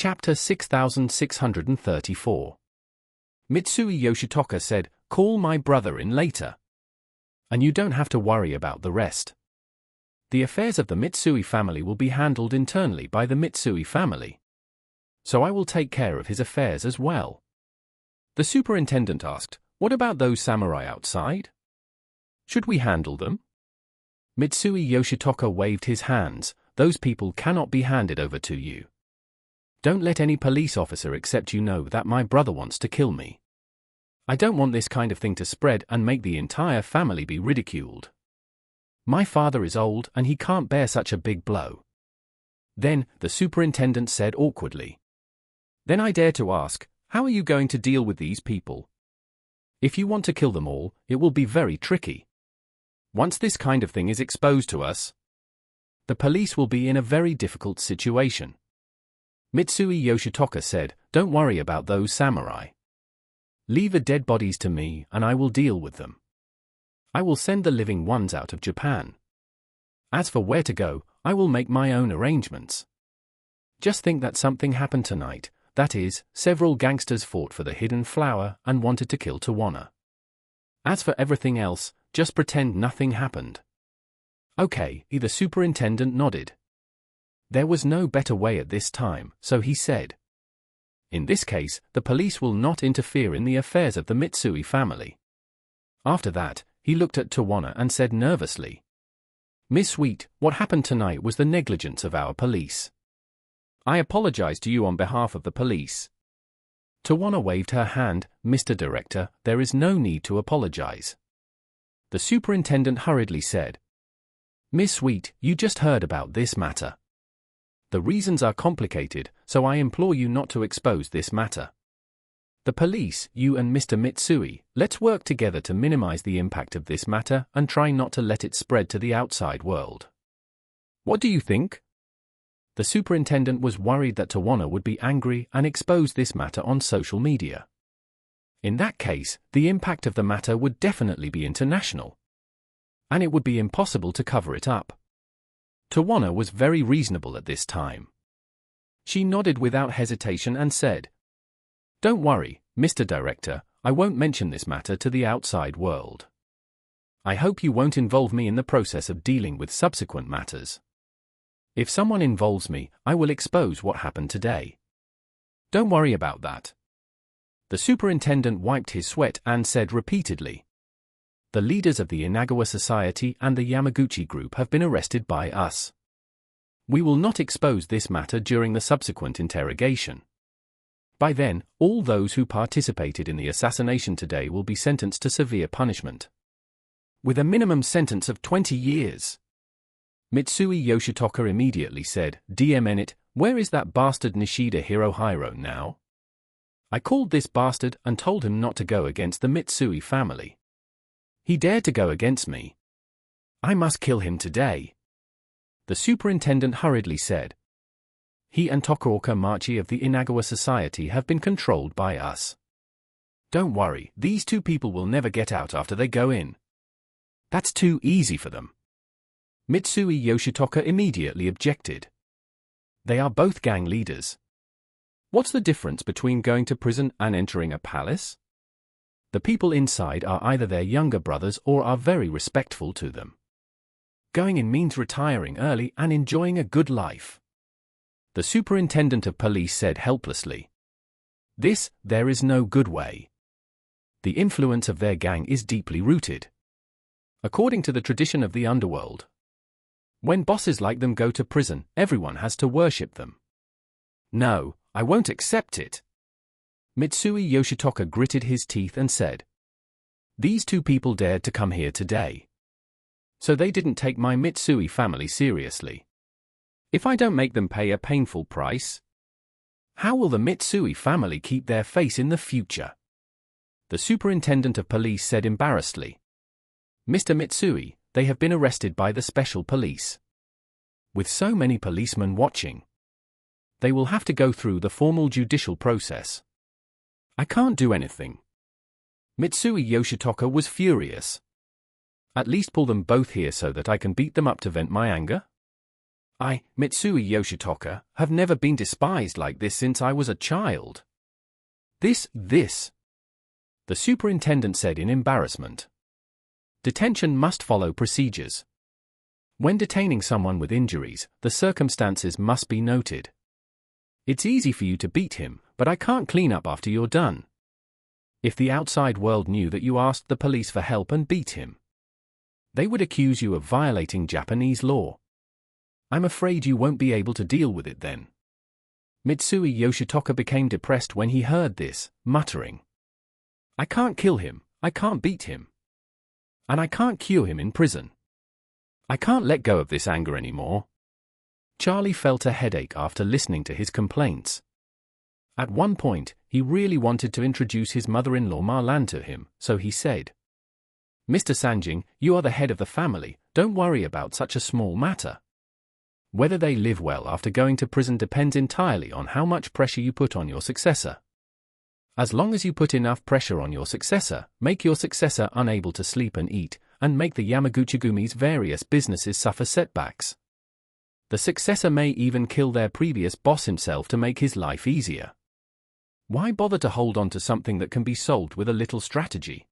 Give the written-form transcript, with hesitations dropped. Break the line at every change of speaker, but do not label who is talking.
Chapter 6634. Mitsui Yoshitoka said, "Call my brother in later. And you don't have to worry about the rest. The affairs of the Mitsui family will be handled internally by the Mitsui family. So I will take care of his affairs as well." The superintendent asked, "What about those samurai outside? Should we handle them?" Mitsui Yoshitoka waved his hands. "Those people cannot be handed over to you. Don't let any police officer accept you know that my brother wants to kill me. I don't want this kind of thing to spread and make the entire family be ridiculed. My father is old and he can't bear such a big blow." Then, the superintendent said awkwardly, "Then I dare to ask, how are you going to deal with these people? If you want to kill them all, it will be very tricky. Once this kind of thing is exposed to us, the police will be in a very difficult situation." Mitsui Yoshitoka said, "Don't worry about those samurai. Leave the dead bodies to me and I will deal with them. I will send the living ones out of Japan. As for where to go, I will make my own arrangements. Just think that something happened tonight, that is, several gangsters fought for the hidden flower and wanted to kill Tawana. As for everything else, just pretend nothing happened." "Okay," the superintendent nodded. There was no better way at this time, so he said, "In this case, the police will not interfere in the affairs of the Mitsui family." After that, he looked at Tawana and said nervously, "Miss Sweet, what happened tonight was the negligence of our police. I apologize to you on behalf of the police." Tawana waved her hand. "Mr. Director, there is no need to apologize." The superintendent hurriedly said, "Miss Sweet, you just heard about this matter. The reasons are complicated, so I implore you not to expose this matter. The police, you and Mr. Mitsui, let's work together to minimize the impact of this matter and try not to let it spread to the outside world. What do you think?" The superintendent was worried that Tawana would be angry and expose this matter on social media. In that case, the impact of the matter would definitely be international. And it would be impossible to cover it up. Tawana was very reasonable at this time. She nodded without hesitation and said, "Don't worry, Mr. Director, I won't mention this matter to the outside world. I hope you won't involve me in the process of dealing with subsequent matters. If someone involves me, I will expose what happened today. Don't worry about that." The superintendent wiped his sweat and said repeatedly, "The leaders of the Inagawa Society and the Yamaguchi Group have been arrested by us. We will not expose this matter during the subsequent interrogation. By then, all those who participated in the assassination today will be sentenced to severe punishment, with a minimum sentence of 20 years. Mitsui Yoshitoka immediately said, "DMN it, where is that bastard Nishida Hirohiro now? I called this bastard and told him not to go against the Mitsui family. He dared to go against me. I must kill him today." The superintendent hurriedly said, "He and Tokuoka Machi of the Inagawa Society have been controlled by us. Don't worry, these two people will never get out after they go in. That's too easy for them." Mitsui Yoshitoka immediately objected. "They are both gang leaders. What's the difference between going to prison and entering a palace? The people inside are either their younger brothers or are very respectful to them. Going in means retiring early and enjoying a good life." The superintendent of police said helplessly, There is no good way. The influence of their gang is deeply rooted. According to the tradition of the underworld, when bosses like them go to prison, everyone has to worship them. No, I won't accept it." Mitsui Yoshitoka gritted his teeth and said, "These two people dared to come here today. So they didn't take my Mitsui family seriously. If I don't make them pay a painful price, how will the Mitsui family keep their face in the future?" The superintendent of police said embarrassedly, "Mr. Mitsui, they have been arrested by the special police. With so many policemen watching, they will have to go through the formal judicial process. I can't do anything." Mitsui Yoshitoka was furious. "At least pull them both here so that I can beat them up to vent my anger?" I, Mitsui Yoshitoka, have never been despised like this since I was a child. This. The superintendent said in embarrassment. Detention must follow procedures. When detaining someone with injuries, the circumstances must be noted. It's easy for you to beat him, but I can't clean up after you're done. If the outside world knew that you asked the police for help and beat him, they would accuse you of violating Japanese law. I'm afraid you won't be able to deal with it then. Mitsui Yoshitoka became depressed when he heard this, muttering, I can't kill him, I can't beat him. And I can't cure him in prison. I can't let go of this anger anymore. Charlie felt a headache after listening to his complaints. At one point, he really wanted to introduce his mother-in-law Marlan to him, so he said, Mr. Sanjing, you are the head of the family, don't worry about such a small matter. Whether they live well after going to prison depends entirely on how much pressure you put on your successor. As long as you put enough pressure on your successor, make your successor unable to sleep and eat, and make the Yamaguchi-gumi's various businesses suffer setbacks. The successor may even kill their previous boss himself to make his life easier. Why bother to hold on to something that can be solved with a little strategy?